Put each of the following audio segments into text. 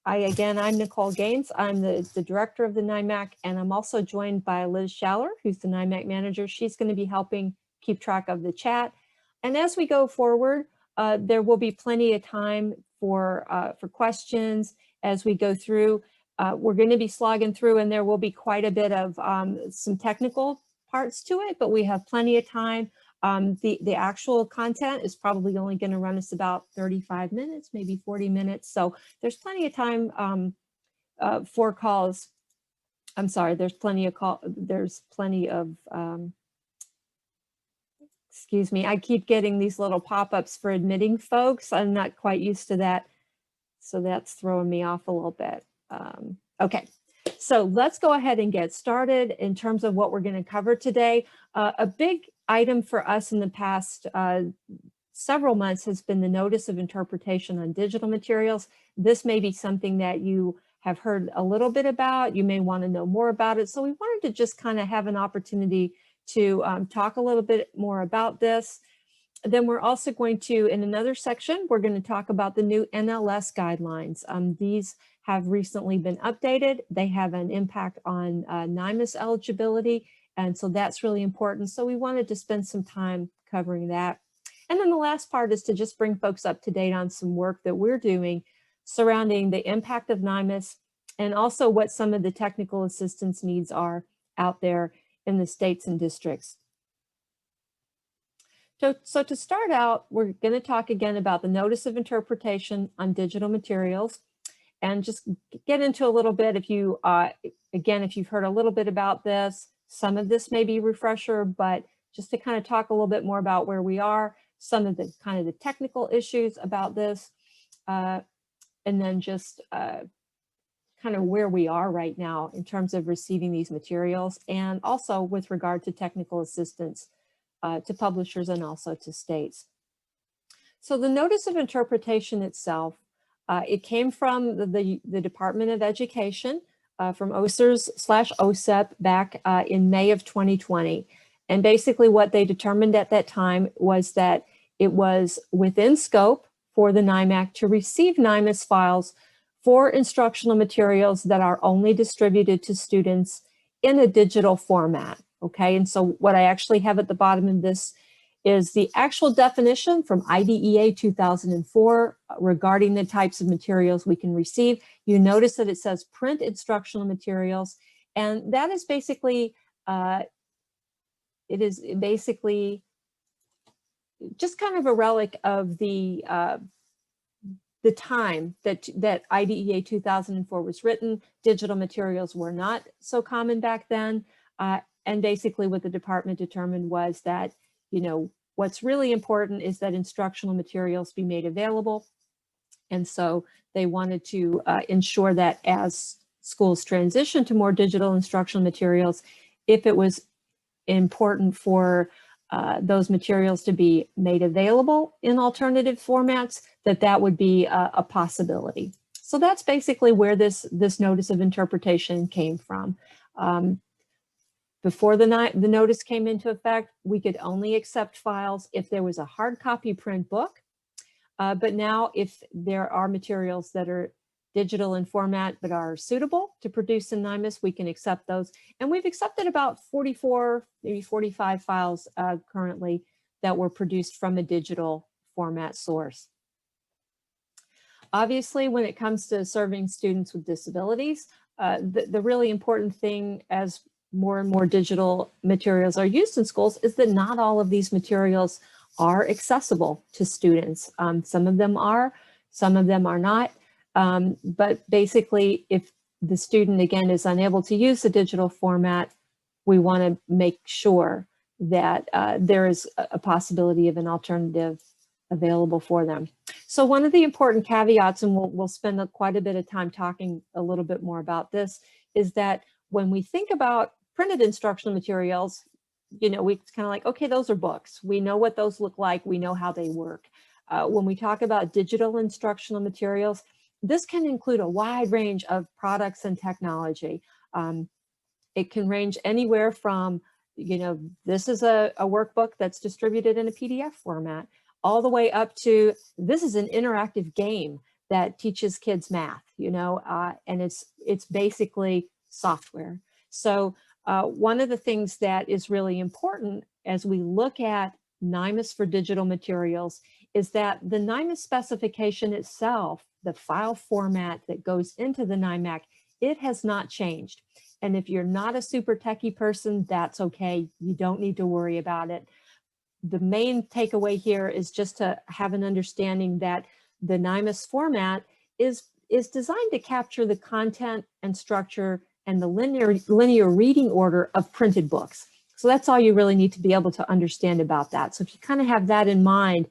I'm Nicole Gaines. I'm the director of the NIMAC, and I'm also joined by Liz Schaller, who's the NIMAC manager. She's going to be helping keep track of the chat. And as we go forward, there will be plenty of time for questions as we go through. We're going to be slogging through, and there will be quite a bit of some technical parts to it, but we have plenty of time. The actual content is probably only going to run us about 35 minutes, maybe 40 minutes. So there's plenty of time for calls. I'm sorry, there's plenty of, excuse me, I keep getting these little pop-ups for admitting folks. I'm not quite used to that. So that's throwing me off a little bit. Okay, so let's go ahead and get started in terms of what we're going to cover today. A big item for us in the past several months has been the Notice of Interpretation on Digital Materials. This may be something that you have heard a little bit about. You may want to know more about it. So we wanted to just kind of have an opportunity to talk a little bit more about this. Then we're also going to, in another section, we're going to talk about the new NLS guidelines. These have recently been updated. They have an impact on NIMAS eligibility, and so that's really important. So we wanted to spend some time covering that. And then the last part is to just bring folks up to date on some work that we're doing surrounding the impact of NIMAS and also what some of the technical assistance needs are out there in the states and districts. So to start out, we're going to talk again about the Notice of Interpretation on Digital Materials and just get into a little bit if you, again, if you've heard a little bit about this, some of this may be refresher, but just to kind of talk a little bit more about where we are, some of the kind of the technical issues about this, and then just kind of where we are right now in terms of receiving these materials, and also with regard to technical assistance to publishers and also to states. So the Notice of Interpretation itself, it came from the Department of Education, from OSERS/OSEP back in May of 2020. And basically what they determined at that time was that it was within scope for the NIMAC to receive NIMAS files for instructional materials that are only distributed to students in a digital format. Okay, and so what I actually have at the bottom of this is the actual definition from IDEA 2004 regarding the types of materials we can receive. You notice that it says print instructional materials, and that is basically, it is basically just kind of a relic of the time that IDEA 2004 was written. Digital materials were not so common back then. And basically what the department determined was that, you know, what's really important is that instructional materials be made available. And so they wanted to ensure that as schools transition to more digital instructional materials, if it was important for those materials to be made available in alternative formats, that would be a possibility. So that's basically where this Notice of Interpretation came from. Before the notice came into effect, we could only accept files if there was a hard copy print book. But now if there are materials that are digital in format but are suitable to produce in NIMAS, we can accept those. And we've accepted about 44, maybe 45 files currently that were produced from a digital format source. Obviously, when it comes to serving students with disabilities, the really important thing as more and more digital materials are used in schools is that not all of these materials are accessible to students. Some of them are, some of them are not. But basically, if the student, again, is unable to use the digital format, we want to make sure that there is a possibility of an alternative available for them. So one of the important caveats, and we'll spend quite a bit of time talking a little bit more about this, is that when we think about printed instructional materials, you know, we kind of like, okay, those are books. We know what those look like. We know how they work. When we talk about digital instructional materials, this can include a wide range of products and technology. It can range anywhere from, you know, this is a workbook that's distributed in a PDF format, all the way up to this is an interactive game that teaches kids math, and it's basically software. So one of the things that is really important as we look at NIMAS for digital materials is that the NIMAS specification itself, the file format that goes into the NIMAC, it has not changed. And if you're not a super techie person, that's okay. You don't need to worry about it. The main takeaway here is just to have an understanding that the NIMAS format is designed to capture the content and structure and the linear reading order of printed books. So that's all you really need to be able to understand about that. So if you kind of have that in mind,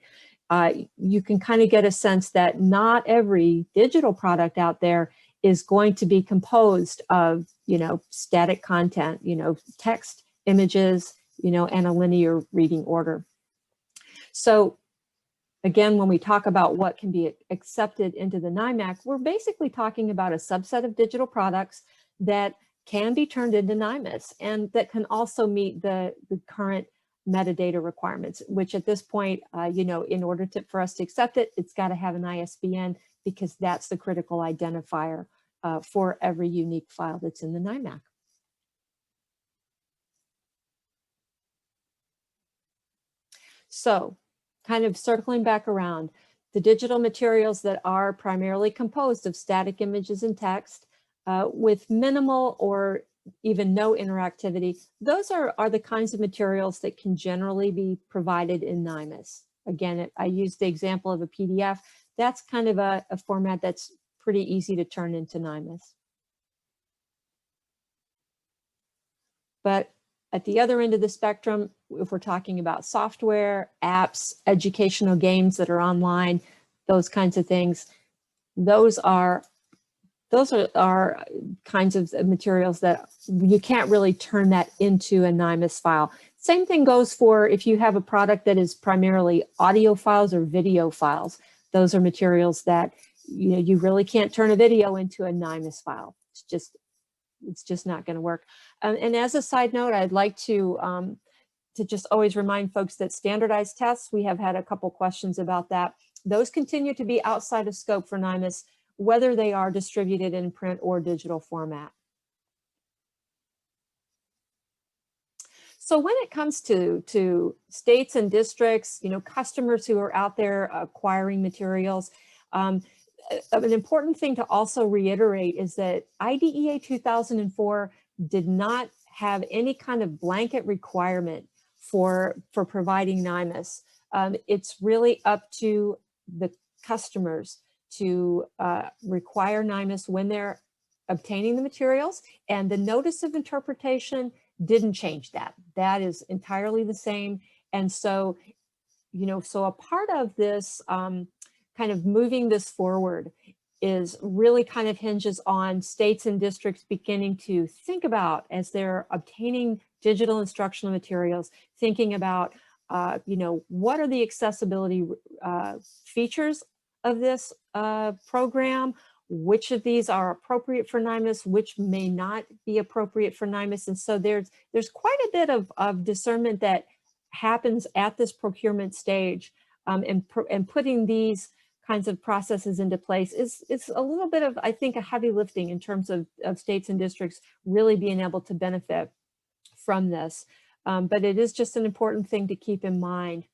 you can kind of get a sense that not every digital product out there is going to be composed of, static content, text, images, and a linear reading order. So again, when we talk about what can be accepted into the NIMAC, we're basically talking about a subset of digital products that can be turned into NIMAS and that can also meet the current metadata requirements, which at this point, in order for us to accept it, it's got to have an ISBN because that's the critical identifier for every unique file that's in the NIMAC. So kind of circling back around, the digital materials that are primarily composed of static images and text with minimal or even no interactivity, those are the kinds of materials that can generally be provided in NIMAS. Again, I used the example of a PDF. That's kind of a format that's pretty easy to turn into NIMAS. But at the other end of the spectrum, if we're talking about software, apps, educational games that are online, those kinds of things, those are kinds of materials that you can't really turn that into a NIMAS file. Same thing goes for if you have a product that is primarily audio files or video files. Those are materials that you really can't turn a video into a NIMAS file. It's just not going to work. And as a side note, I'd like to just always remind folks that standardized tests, we have had a couple questions about that. Those continue to be outside of scope for NIMAS, whether they are distributed in print or digital format. So when it comes to states and districts, customers who are out there acquiring materials, an important thing to also reiterate is that IDEA 2004 did not have any kind of blanket requirement for providing NIMAS. It's really up to the customers to require NIMAS when they're obtaining the materials, and the notice of interpretation didn't change that. That is entirely the same. And so, so a part of this kind of moving this forward is really kind of hinges on states and districts beginning to think about, as they're obtaining digital instructional materials, thinking about, what are the accessibility features of this program, which of these are appropriate for NIMAS, which may not be appropriate for NIMAS. And so there's quite a bit of discernment that happens at this procurement stage, and putting these kinds of processes into place is a little bit of, I think, a heavy lifting in terms of states and districts really being able to benefit from this. But it is just an important thing to keep in mind.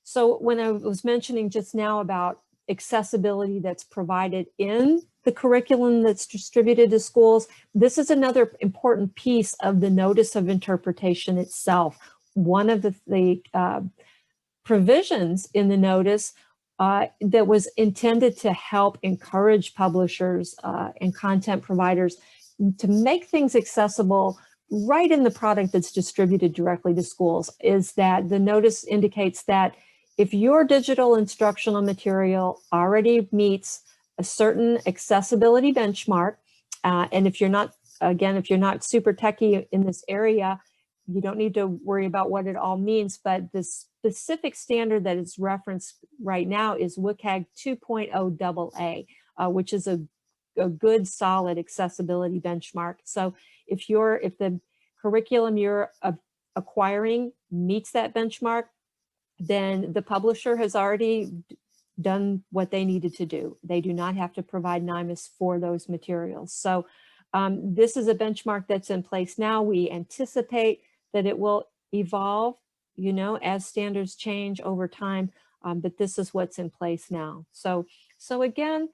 So when I was mentioning just now about accessibility that's provided in the curriculum that's distributed to schools, this is another important piece of the notice of interpretation itself. One of the provisions in the notice that was intended to help encourage publishers and content providers to make things accessible right in the product that's distributed directly to schools is that the notice indicates that if your digital instructional material already meets a certain accessibility benchmark, and if you're not, again, if you're not super techie in this area, you don't need to worry about what it all means, but the specific standard that is referenced right now is WCAG 2.0 AA, which is a good solid accessibility benchmark. So if the curriculum you're acquiring meets that benchmark, then the publisher has already done what they needed to do. They do not have to provide NIMAS for those materials. So this is a benchmark that's in place now. We anticipate that it will evolve, you know, as standards change over time, but this is what's in place now. So again,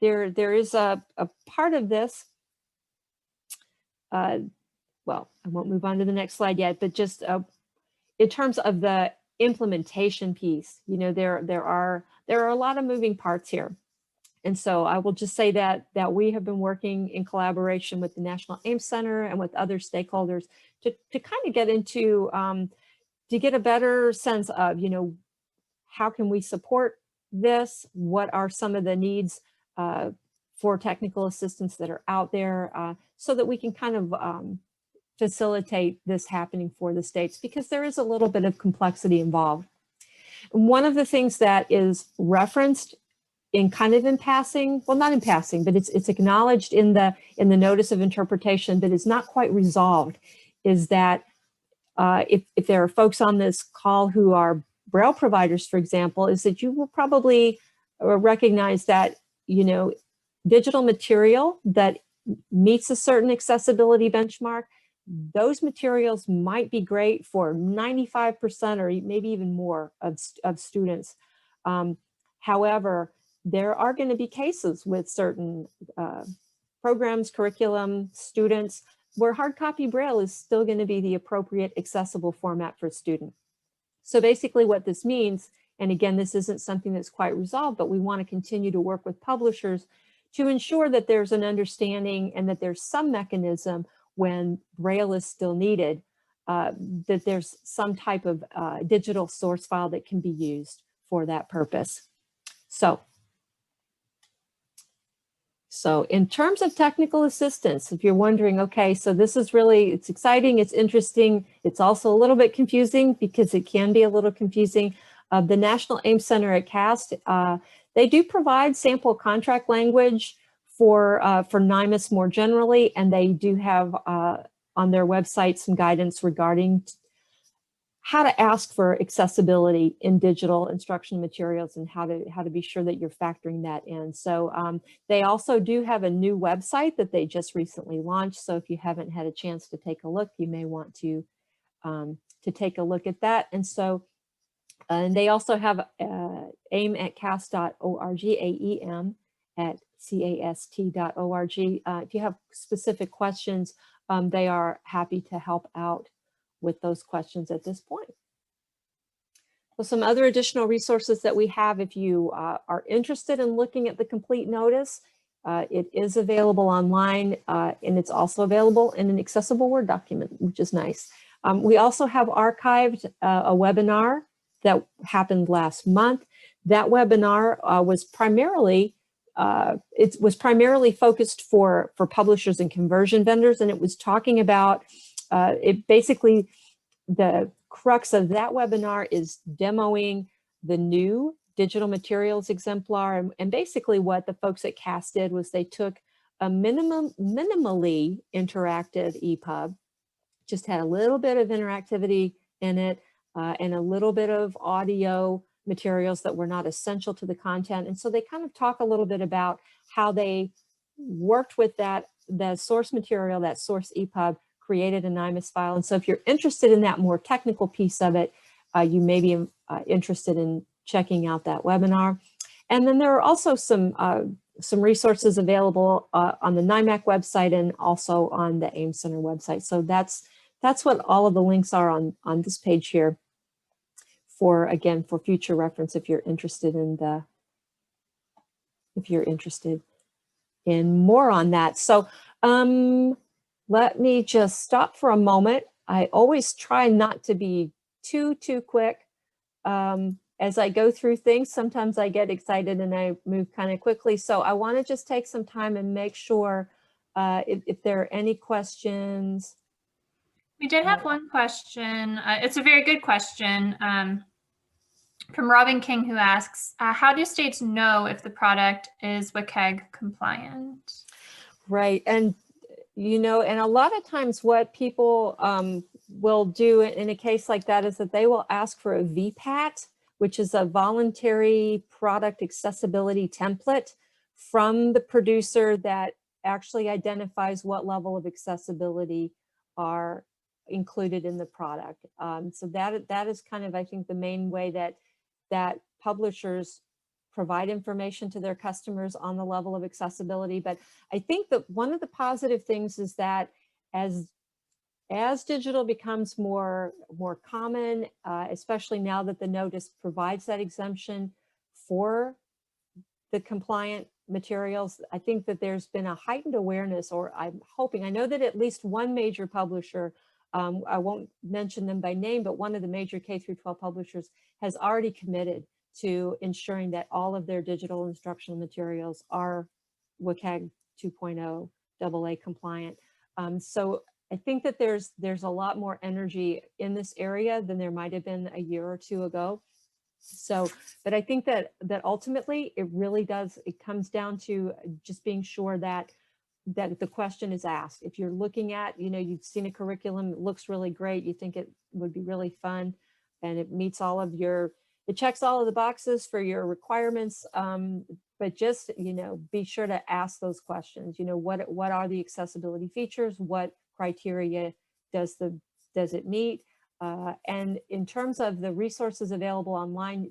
there is a part of this. Well, I won't move on to the next slide yet, but just in terms of the implementation piece, you know, there are a lot of moving parts here. And so I will just say that we have been working in collaboration with the National AIMS Center and with other stakeholders to kind of get into, to get a better sense of, you know, how can we support this? What are some of the needs for technical assistance that are out there so that we can kind of facilitate this happening for the states, because there is a little bit of complexity involved. One of the things that is referenced in kind of in passing, well, not in passing, but it's acknowledged in the notice of interpretation, but is not quite resolved, is that if there are folks on this call who are Braille providers, for example, is that you will probably recognize that, you know, digital material that meets a certain accessibility benchmark, those materials might be great for 95% or maybe even more of students. However, there are going to be cases with certain programs, curriculum, students, where hard copy Braille is still going to be the appropriate accessible format for a student. So basically what this means, and again, this isn't something that's quite resolved, but we want to continue to work with publishers to ensure that there's an understanding and that there's some mechanism when Braille is still needed, that there's some type of digital source file that can be used for that purpose. So in terms of technical assistance, if you're wondering, okay, so this is really, it's exciting, it's interesting, it's also a little bit confusing because it can be a little confusing. The National AIMS Center at CAST, they do provide sample contract language for NIMAS more generally, and they do have on their website some guidance regarding how to ask for accessibility in digital instruction materials and how to be sure that you're factoring that in. So they also do have a new website that they just recently launched. So if you haven't had a chance to take a look, you may want to take a look at that. And so and they also have aim at cast.org, AEM at CAST.org. If you have specific questions, they are happy to help out with those questions at this point. So some other additional resources that we have, if you are interested in looking at the complete notice, it is available online and it's also available in an accessible Word document, which is nice. We also have archived a webinar that happened last month. That webinar was primarily focused for publishers and conversion vendors, and it was talking about it basically, the crux of that webinar is demoing the new digital materials exemplar. And basically what the folks at CAST did was they took a minimally interactive EPUB, just had a little bit of interactivity in it and a little bit of audio materials that were not essential to the content. And so they kind of talk a little bit about how they worked with the source material, that source EPUB, created a NIMAS file. And so if you're interested in that more technical piece of it, you may be interested in checking out that webinar. And then there are also some resources available on the NIMAC website and also on the AIMS Center website. So that's what all of the links are on this page here for, again, for future reference if you're interested in more on that. So let me just stop for a moment. I always try not to be too quick as I go through things. Sometimes I get excited and I move kind of quickly. So I want to just take some time and make sure if there are any questions. We did have one question. It's a very good question from Robin King, who asks, how do states know if the product is WCAG compliant? Right. And you know, and a lot of times what people will do in a case like that is that they will ask for a VPAT, which is a voluntary product accessibility template from the producer that actually identifies what level of accessibility are included in the product. So that is kind of, I think, the main way that publishers provide information to their customers on the level of accessibility. But I think that one of the positive things is that as digital becomes more common, especially now that the notice provides that exemption for the compliant materials, I think that there's been a heightened awareness, or I'm hoping, I know that at least one major publisher, I won't mention them by name, but one of the major K-12 publishers has already committed to ensuring that all of their digital instructional materials are WCAG 2.0 AA compliant. So I think that there's a lot more energy in this area than there might have been a year or two ago. So, but I think that ultimately it really does, it comes down to just being sure that the question is asked. If you're looking at, you've seen a curriculum, it looks really great, you think it would be really fun, and it meets all of it checks all of the boxes for your requirements, but just, be sure to ask those questions. What are the accessibility features? What criteria does it meet? And in terms of the resources available online,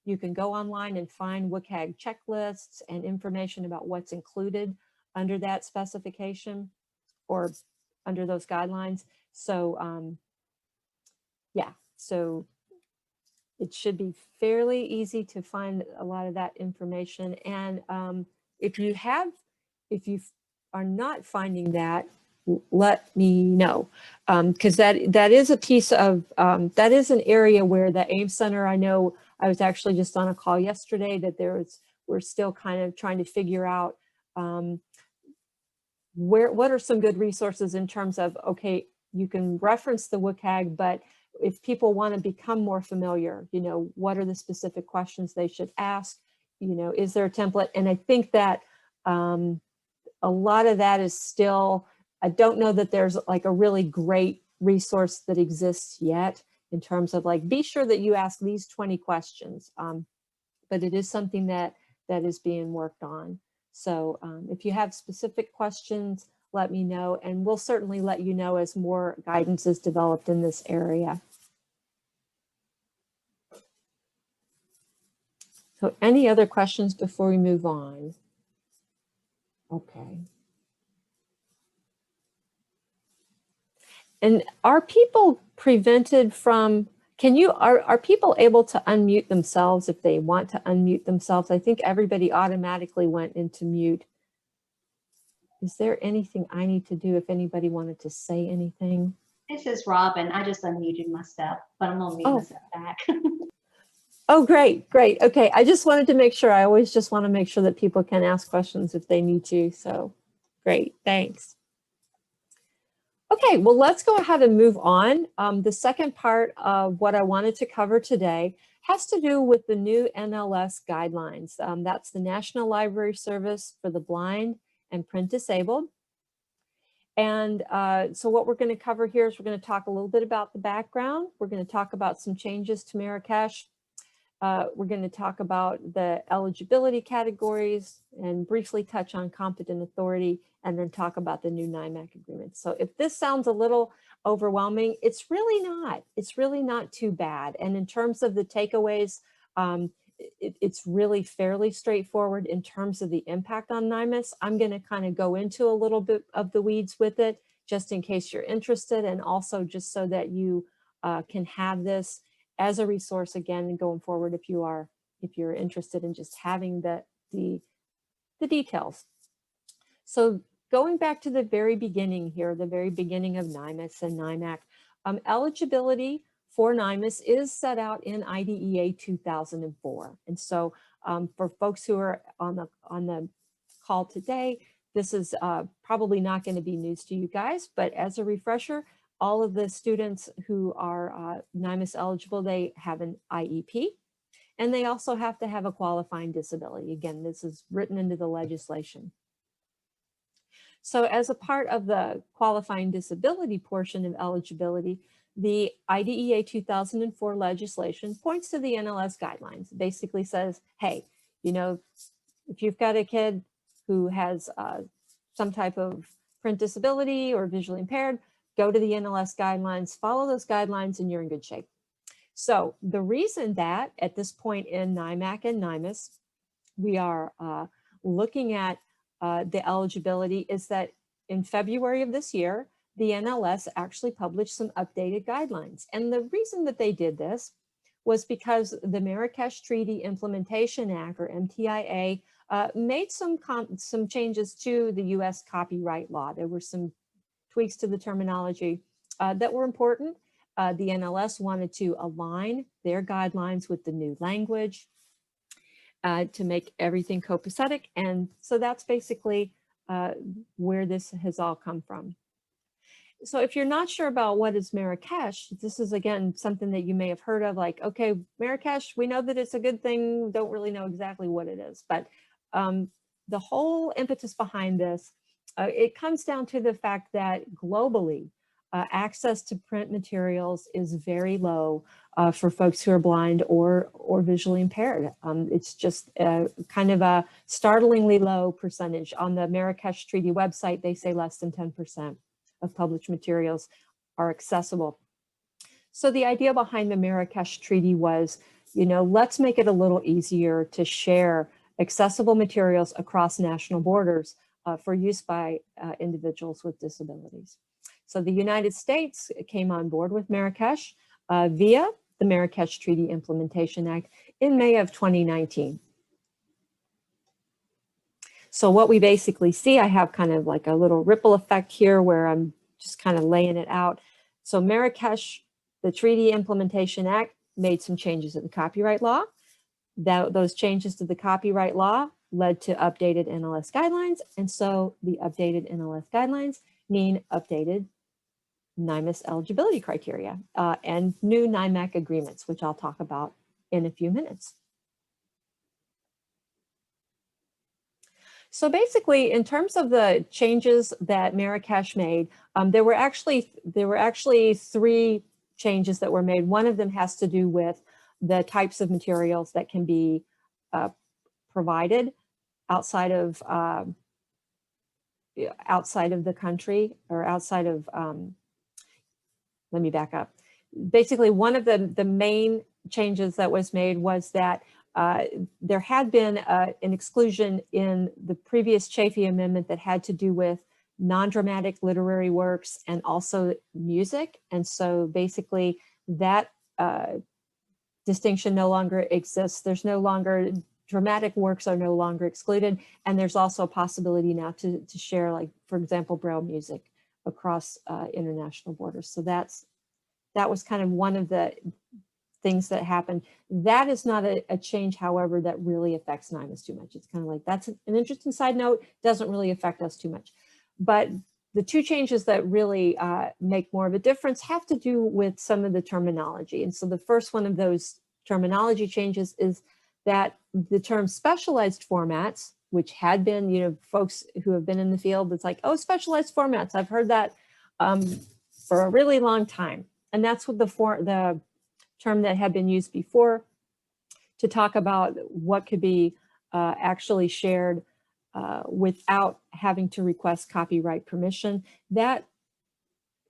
you can go online and find WCAG checklists and information about what's included under that specification or under those guidelines. So yeah, so it should be fairly easy to find a lot of that information. And if you are not finding that, let me know, because that is a piece of, that is an area where the AIM Center, I know I was actually just on a call yesterday that we're still kind of trying to figure out what are some good resources in terms of, okay, you can reference the WCAG, but if people want to become more familiar, what are the specific questions they should ask? Is there a template? And I think that a lot of that is still, I don't know that there's like a really great resource that exists yet in terms of like, be sure that you ask these 20 questions. But it is something that is being worked on. So if you have specific questions, let me know, and we'll certainly let you know as more guidance is developed in this area. So any other questions before we move on? Okay. And are people prevented from, are people able to unmute themselves if they want to unmute themselves? I think everybody automatically went into mute. Is there anything I need to do if anybody wanted to say anything? This is Robin. I just unmuted myself, but I'm gonna mute myself back. Oh, great. Okay, I just wanted to make sure. I always just want to make sure that people can ask questions if they need to. So great, thanks. Okay, well, let's go ahead and move on. The second part of what I wanted to cover today has to do with the new NLS guidelines. That's the National Library Service for the Blind and Print Disabled. And so what we're going to cover here is we're going to talk a little bit about the background. We're going to talk about some changes to Marrakesh. We're going to talk about the eligibility categories and briefly touch on competent authority, and then talk about the new NIMAC agreement. So if this sounds a little overwhelming, it's really not. It's really not too bad. And in terms of the takeaways, it's really fairly straightforward in terms of the impact on NIMAS. I'm going to kind of go into a little bit of the weeds with it, just in case you're interested, and also just so that you can have this as a resource again going forward if you're interested in just having the details. So going back to the very beginning here, the very beginning of NIMAS and NIMAC, eligibility for NIMAS is set out in IDEA 2004. And so for folks who are on the call today, this is probably not going to be news to you guys, but as a refresher, all of the students who are NIMAS eligible, they have an IEP, and they also have to have a qualifying disability. Again, this is written into the legislation. So as a part of the qualifying disability portion of eligibility, the IDEA 2004 legislation points to the NLS guidelines. It basically says, hey, you know, if you've got a kid who has some type of print disability or visually impaired, go to the NLS guidelines, follow those guidelines, and you're in good shape. So the reason that at this point in NIMAC and NIMAS, we are looking at the eligibility is that in February of this year, the NLS actually published some updated guidelines. And the reason that they did this was because the Marrakesh Treaty Implementation Act, or MTIA, made some changes to the US copyright law. There were some tweaks to the terminology that were important. The NLS wanted to align their guidelines with the new language to make everything copacetic. And so that's basically where this has all come from. So if you're not sure about what is Marrakesh, this is again something that you may have heard of, like, okay, Marrakesh, we know that it's a good thing, don't really know exactly what it is. But the whole impetus behind this, it comes down to the fact that globally, access to print materials is very low for folks who are blind or visually impaired. It's just kind of a startlingly low percentage. On the Marrakesh Treaty website, they say less than 10% of published materials are accessible. So the idea behind the Marrakesh Treaty was, you know, let's make it a little easier to share accessible materials across national borders for use by individuals with disabilities. So the United States came on board with Marrakesh via the Marrakesh Treaty Implementation Act in May of 2019. So what we basically see, I have kind of like a little ripple effect here where I'm just kind of laying it out. So Marrakesh, the Treaty Implementation Act, made some changes to the copyright law. Those changes to the copyright law led to updated NLS guidelines. And so the updated NLS guidelines mean updated NIMAS eligibility criteria and new NIMAC agreements, which I'll talk about in a few minutes. So basically, in terms of the changes that Marrakesh made, there were actually 3 changes that were made. One of them has to do with the types of materials that can be provided outside of the country, or outside of, let me back up. Basically, one of the main changes that was made was that there had been an exclusion in the previous Chafee Amendment that had to do with non-dramatic literary works and also music. And so basically that distinction no longer exists. There's no longer, dramatic works are no longer excluded. And there's also a possibility now to share, like, for example, Braille music across international borders. So that was kind of one of the things that happened. That is not a change, however, that really affects NIMAS too much. It's kind of like, that's an interesting side note, doesn't really affect us too much. But the 2 changes that really make more of a difference have to do with some of the terminology. And so the first one of those terminology changes is that the term specialized formats, which had been, you know, folks who have been in the field, it's like, oh, specialized formats, I've heard that for a really long time. And that's what the term that had been used before to talk about what could be actually shared without having to request copyright permission. That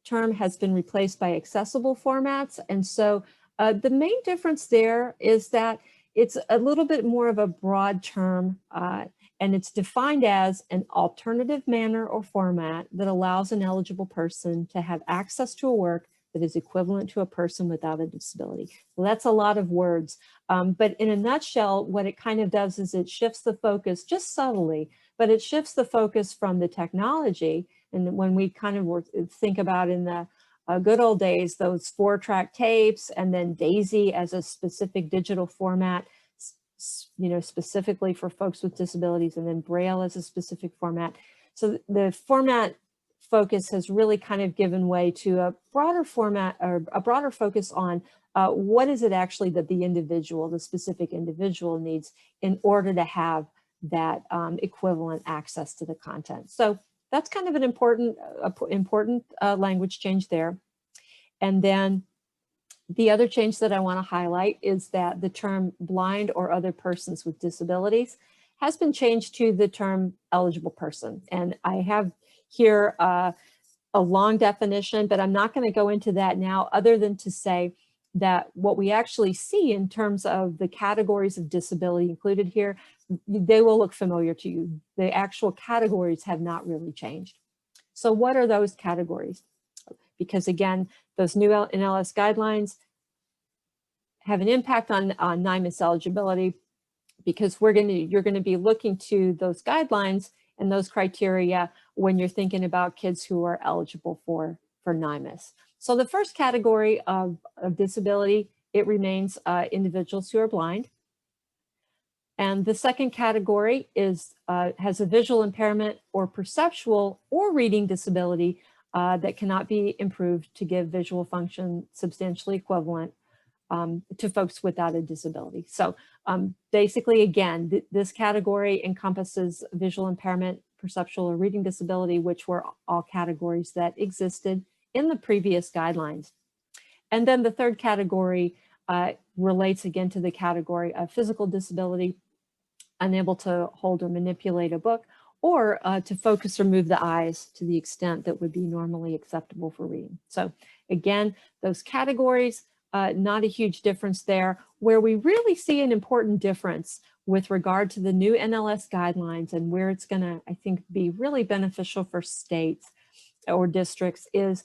term has been replaced by accessible formats. And so the main difference there is that it's a little bit more of a broad term, and it's defined as an alternative manner or format that allows an eligible person to have access to a work that is equivalent to a person without a disability. Well, that's a lot of words, but in a nutshell, what it kind of does is it shifts the focus, just subtly, but it shifts the focus from the technology. And when we kind of think about in the good old days, those 4-track tapes, and then DAISY as a specific digital format, you know, specifically for folks with disabilities, and then Braille as a specific format. So the format focus has really kind of given way to a broader format, or a broader focus on what is it actually that the individual, the specific individual needs in order to have that equivalent access to the content. So that's kind of an important language change there. And then the other change that I want to highlight is that the term blind or other persons with disabilities has been changed to the term eligible person. And I have here a long definition, but I'm not going to go into that now, other than to say that what we actually see in terms of the categories of disability included here, they will look familiar to you. The actual categories have not really changed. So what are those categories? Because again, those new NLS guidelines have an impact on NIMAS eligibility, because you're going to be looking to those guidelines and those criteria when you're thinking about kids who are eligible for NIMAS. So the first category of disability, it remains individuals who are blind. And the second category is has a visual impairment or perceptual or reading disability that cannot be improved to give visual function substantially equivalent to folks without a disability. So basically, again, this category encompasses visual impairment, perceptual or reading disability, which were all categories that existed in the previous guidelines. And then the third category relates again to the category of physical disability, unable to hold or manipulate a book, or to focus or move the eyes to the extent that would be normally acceptable for reading. So again, those categories, not a huge difference there. Where we really see an important difference with regard to the new NLS guidelines and where it's going to, I think, be really beneficial for states or districts is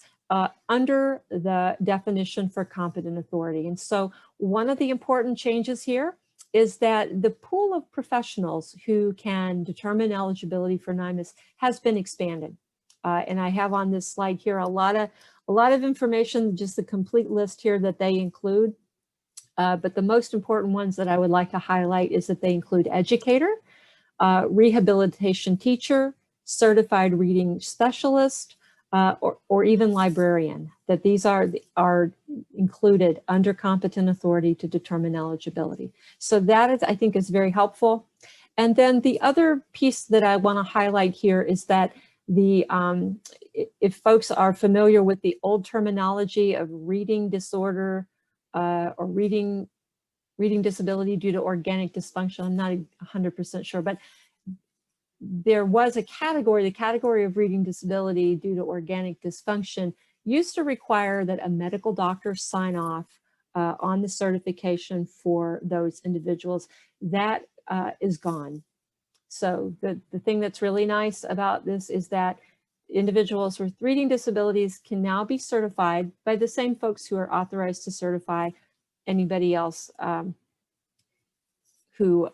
under the definition for competent authority. And so one of the important changes here is that the pool of professionals who can determine eligibility for NIMAS has been expanded. And I have on this slide here a lot of information, just a complete list here that they include. But the most important ones that I would like to highlight is that they include educator, rehabilitation teacher, certified reading specialist, or even librarian, that these are included under competent authority to determine eligibility. So that is, I think, is very helpful. And then the other piece that I want to highlight here is that if folks are familiar with the old terminology of reading disorder or reading disability due to organic dysfunction, I'm not 100% sure, but there was a category, the category of reading disability due to organic dysfunction used to require that a medical doctor sign off on the certification for those individuals. That is gone. So the thing that's really nice about this is that individuals with reading disabilities can now be certified by the same folks who are authorized to certify anybody else who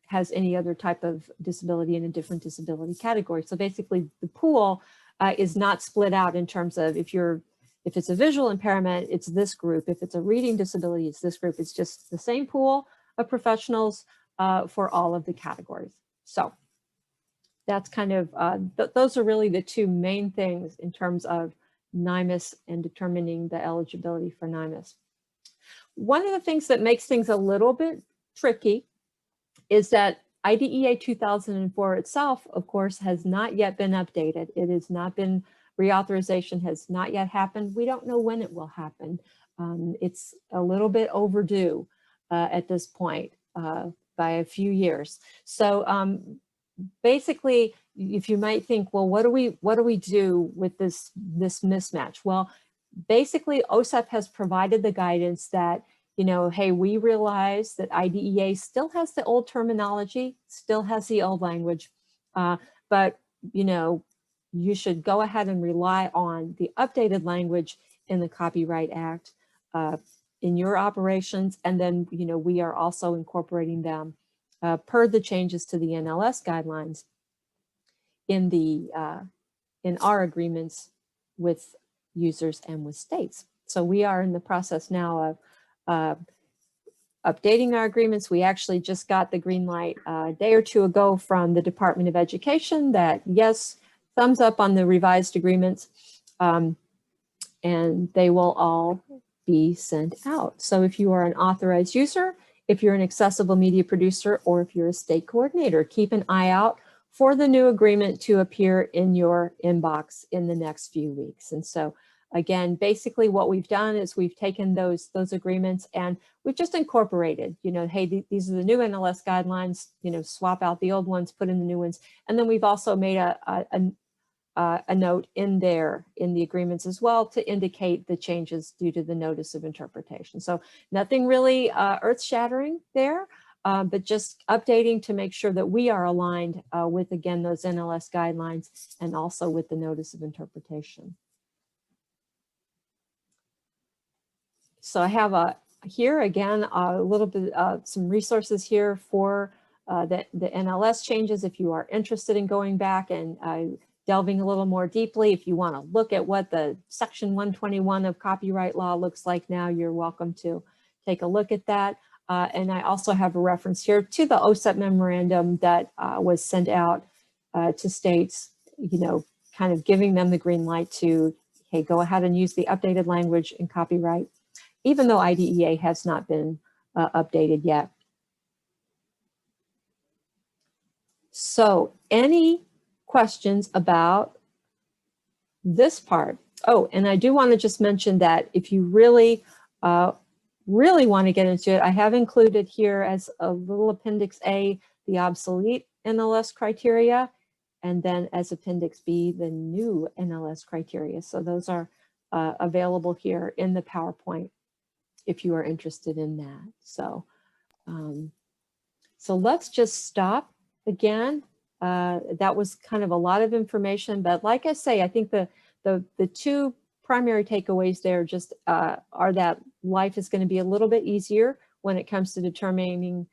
has any other type of disability in a different disability category. So basically the pool is not split out in terms of if it's a visual impairment, it's this group. If it's a reading disability, it's this group. It's just the same pool of professionals for all of the categories. So that's kind of, those are really the two main things in terms of NIMAS and determining the eligibility for NIMAS. One of the things that makes things a little bit tricky is that IDEA 2004 itself, of course, has not yet been updated. It has not been, reauthorization has not yet happened. We don't know when it will happen. It's a little bit overdue at this point by a few years. So basically, if you might think, well, what do we do with this mismatch? Well, basically, OSAP has provided the guidance that, you know, hey, we realize that IDEA still has the old terminology, still has the old language, but, you know, you should go ahead and rely on the updated language in the Copyright Act in your operations. And then, you know, we are also incorporating them per the changes to the NLS guidelines in our agreements with users and with states. So we are in the process now of updating our agreements. We actually just got the green light a day or two ago from the Department of Education that yes, thumbs up on the revised agreements, and they will all be sent out. So if you are an authorized user, if you're an accessible media producer, or if you're a state coordinator, keep an eye out for the new agreement to appear in your inbox in the next few weeks. And so again, basically what we've done is we've taken those agreements and we've just incorporated, you know, hey, these are the new NLS guidelines, you know, swap out the old ones, put in the new ones. And then we've also made a note in there in the agreements as well to indicate the changes due to the notice of interpretation. So nothing really earth-shattering there, but just updating to make sure that we are aligned with, again, those NLS guidelines and also with the notice of interpretation. So I have here again a little bit some resources here for the NLS changes if you are interested in going back and delving a little more deeply. If you want to look at what the Section 121 of copyright law looks like now, you're welcome to take a look at that. And I also have a reference here to the OSEP memorandum that was sent out to states, you know, kind of giving them the green light to, hey, go ahead and use the updated language in copyright, even though IDEA has not been updated yet. So any questions about this part? Oh, and I do want to just mention that if you really, really want to get into it, I have included here as a little Appendix A, the obsolete NLS criteria, and then as Appendix B, the new NLS criteria. So those are available here in the PowerPoint if you are interested in that. So, so let's just stop again. That was kind of a lot of information, but like I say, I think the two primary takeaways there just are that life is going to be a little bit easier when it comes to determining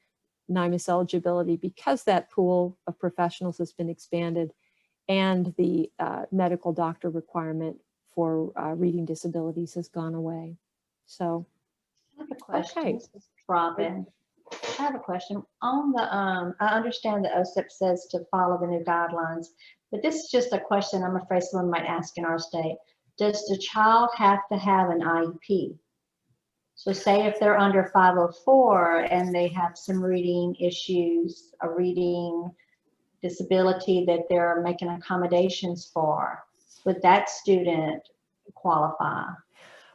NIMAS eligibility because that pool of professionals has been expanded and the medical doctor requirement for reading disabilities has gone away. So, I have a question. Okay. This is Robin. I have a question. On the, I understand that OSEP says to follow the new guidelines, but this is just a question I'm afraid someone might ask in our state. Does the child have to have an IEP? So say if they're under 504 and they have some reading issues, a reading disability that they're making accommodations for, would that student qualify?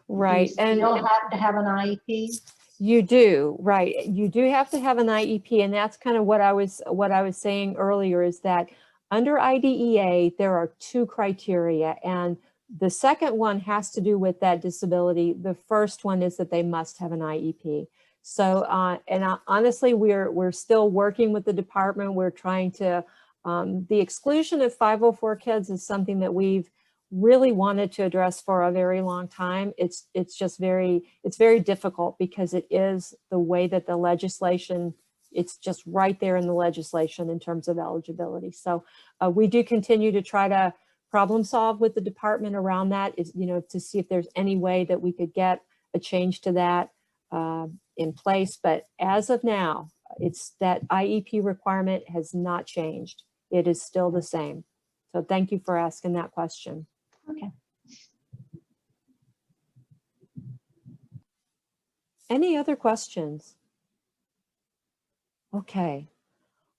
right. Do you still have to have an IEP? You do, right. You do have to have an IEP, and that's kind of what I was saying earlier is that under IDEA, there are two criteria, and the second one has to do with that disability. The first one is that they must have an IEP. So, honestly, we're still working with the department. We're trying to, the exclusion of 504 kids is something that we've really wanted to address for a very long time. It's very difficult because it is the way that the legislation, it's just right there in the legislation in terms of eligibility. So we do continue to try to problem solve with the department around that, is, you know, to see if there's any way that we could get a change to that in place. But as of now, it's that IEP requirement has not changed. It is still the same. So thank you for asking that question. Okay. Any other questions? Okay.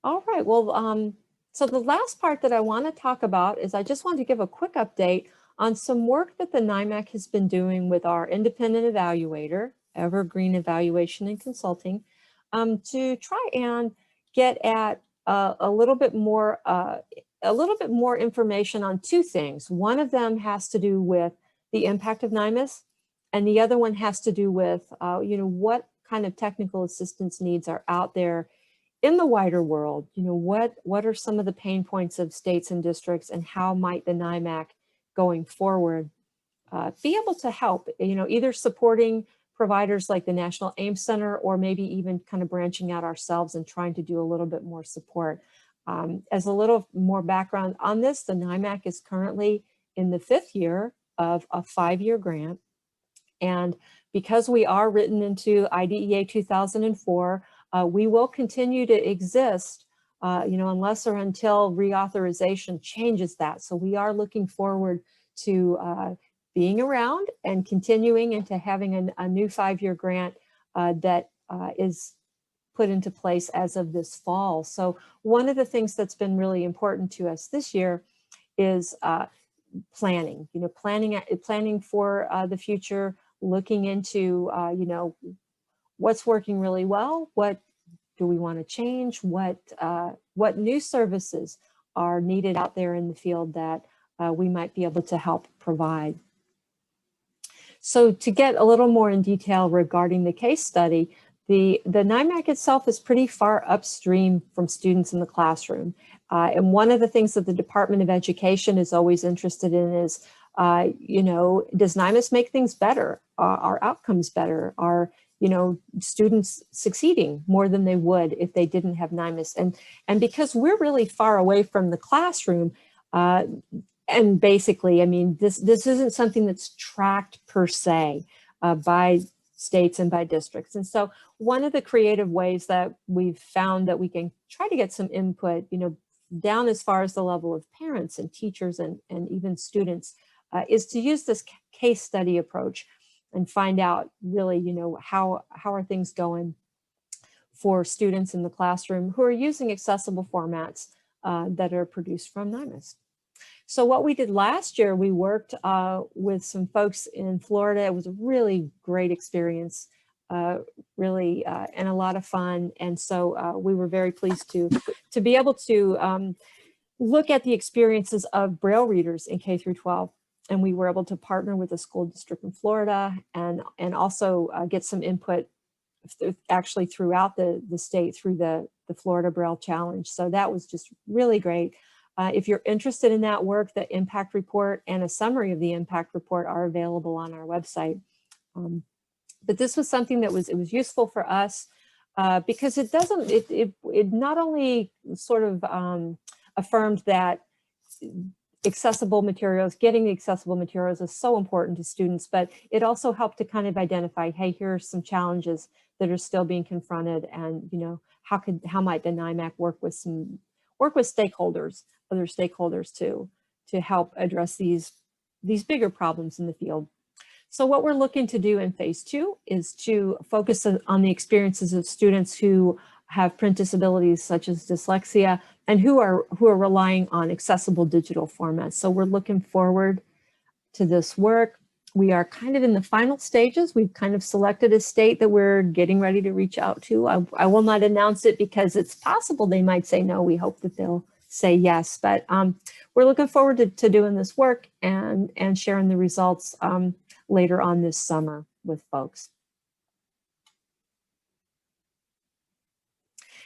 All right. Well, so the last part that I want to talk about is I just want to give a quick update on some work that the NIMAC has been doing with our independent evaluator, Evergreen Evaluation and Consulting, to try and get at a little bit more information on two things. One of them has to do with the impact of NIMAS, and the other one has to do with, you know, what kind of technical assistance needs are out there in the wider world. You know, what are some of the pain points of states and districts, and how might the NIMAC going forward be able to help, you know, either supporting providers like the National AIMS Center, or maybe even kind of branching out ourselves and trying to do a little bit more support. As a little more background on this, the NIMAC is currently in the 5th year of a 5-year grant. And because we are written into IDEA 2004, we will continue to exist, you know, unless or until reauthorization changes that. So we are looking forward to being around and continuing into having a new 5-year grant that is put into place as of this fall. So one of the things that's been really important to us this year is planning, planning for the future, looking into, what's working really well, what do we want to change, what new services are needed out there in the field that we might be able to help provide. So to get a little more in detail regarding the case study, the NIMAC itself is pretty far upstream from students in the classroom. And one of the things that the Department of Education is always interested in is, does NIMAS make things better? Are outcomes better? Are, students succeeding more than they would if they didn't have NIMAS? And because we're really far away from the classroom, and basically, I mean, this isn't something that's tracked per se by states and by districts. And so one of the creative ways that we've found that we can try to get some input, down as far as the level of parents and teachers and even students, is to use this case study approach and find out really, how are things going for students in the classroom who are using accessible formats that are produced from NIMAS. So what we did last year, we worked with some folks in Florida. It was a really great experience, and a lot of fun. And so we were very pleased to be able to look at the experiences of Braille readers in K through 12. And we were able to partner with a school district in Florida and also get some input actually throughout the state through the Florida Braille Challenge. So that was just really great. If you're interested in that work, the impact report and a summary of the impact report are available on our website. But this was something that was useful for us because it not only sort of affirmed that accessible materials, getting the accessible materials is so important to students, but it also helped to kind of identify, hey, here are some challenges that are still being confronted, and how might the NIMAC work with stakeholders, other stakeholders to help address these bigger problems in the field. So what we're looking to do in phase 2 is to focus on the experiences of students who have print disabilities such as dyslexia and who are relying on accessible digital formats. So we're looking forward to this work. We are kind of in the final stages. We've kind of selected a state that we're getting ready to reach out to. I will not announce it because it's possible they might say no. We hope that they'll say yes, but we're looking forward to doing this work and sharing the results later on this summer with folks.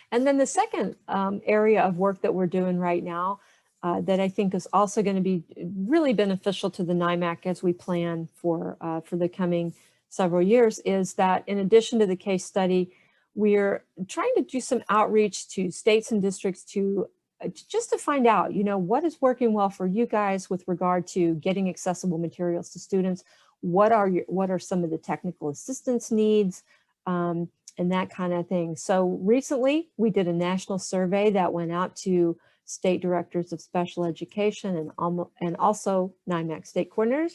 And then the second area of work that we're doing right now that I think is also going to be really beneficial to the NIMAC as we plan for the coming several years is that in addition to the case study, we're trying to do some outreach to states and districts just to find out, what is working well for you guys with regard to getting accessible materials to students. What are some of the technical assistance needs? And that kind of thing. So recently we did a national survey that went out to state directors of special education and also NIMAC state coordinators.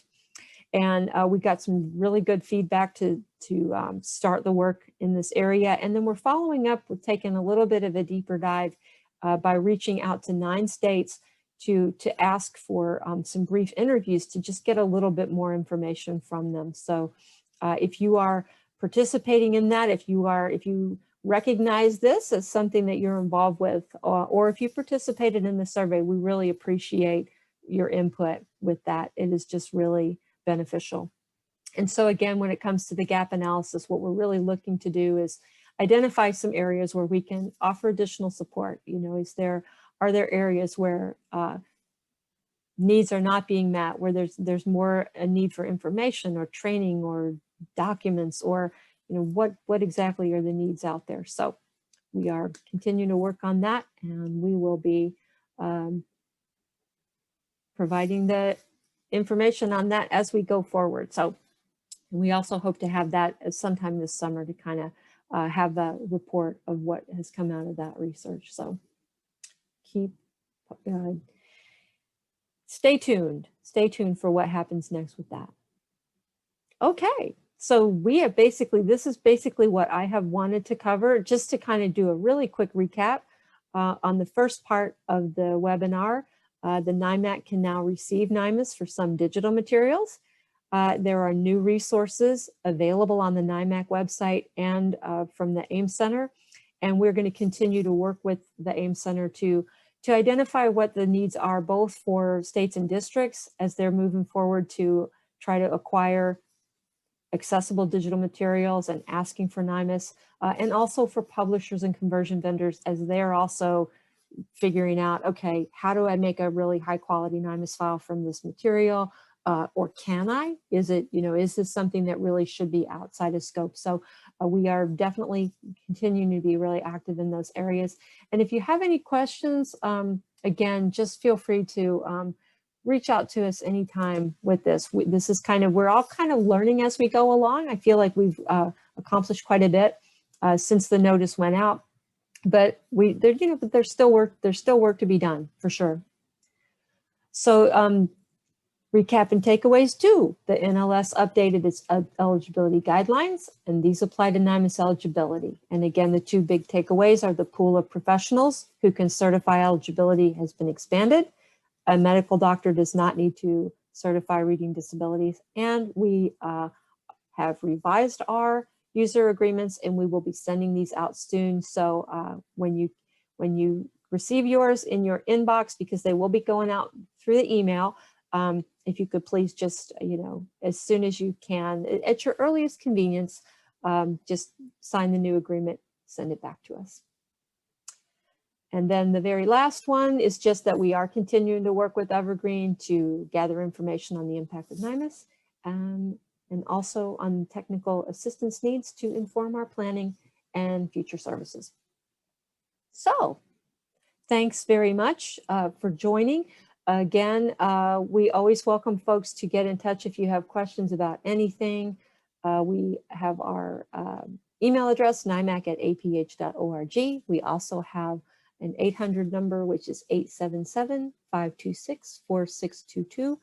And we got some really good feedback to start the work in this area. And then we're following up with taking a little bit of a deeper dive by reaching out to 9 states to ask for some brief interviews to just get a little bit more information from them. So if you are participating in that, if you recognize this as something that you're involved with, or if you participated in the survey, we really appreciate your input with that. It is just really beneficial. And so again, when it comes to the gap analysis, what we're really looking to do is identify some areas where we can offer additional support. Are there areas where needs are not being met, where there's more a need for information or training or documents, or what exactly are the needs out there? So we are continuing to work on that, and we will be providing the information on that as we go forward. So we also hope to have that sometime this summer to kind of have a report of what has come out of that research. So stay tuned for what happens next with that. Okay, so this is basically what I have wanted to cover, just to kind of do a really quick recap on the first part of the webinar. The NIMAC can now receive NIMAS for some digital materials. There are new resources available on the NIMAC website and from the AIM Center. And we're going to continue to work with the AIM Center to identify what the needs are, both for states and districts as they're moving forward to try to acquire accessible digital materials and asking for NIMAS, and also for publishers and conversion vendors as they're also figuring out, okay, how do I make a really high quality NIMAS file from this material? Or can I? Is it, is this something that really should be outside of scope? So we are definitely continuing to be really active in those areas. And if you have any questions, again, just feel free to reach out to us anytime with this. This is we're all kind of learning as we go along. I feel like we've accomplished quite a bit since the notice went out, but but there's still work to be done for sure. So recap and takeaways too. The NLS updated its eligibility guidelines, and these apply to NIMAS eligibility. And again, the two big takeaways are the pool of professionals who can certify eligibility has been expanded. A medical doctor does not need to certify reading disabilities. And we have revised our user agreements, and we will be sending these out soon. So when you receive yours in your inbox, because they will be going out through the email, if you could please just, as soon as you can, at your earliest convenience, just sign the new agreement, send it back to us. And then the very last one is just that we are continuing to work with Evergreen to gather information on the impact of NIMAS, and also on technical assistance needs to inform our planning and future services. So thanks very much for joining. Again, we always welcome folks to get in touch if you have questions about anything. We have our email address, nimac@aph.org. We also have an 800 number, which is 877-526-4622.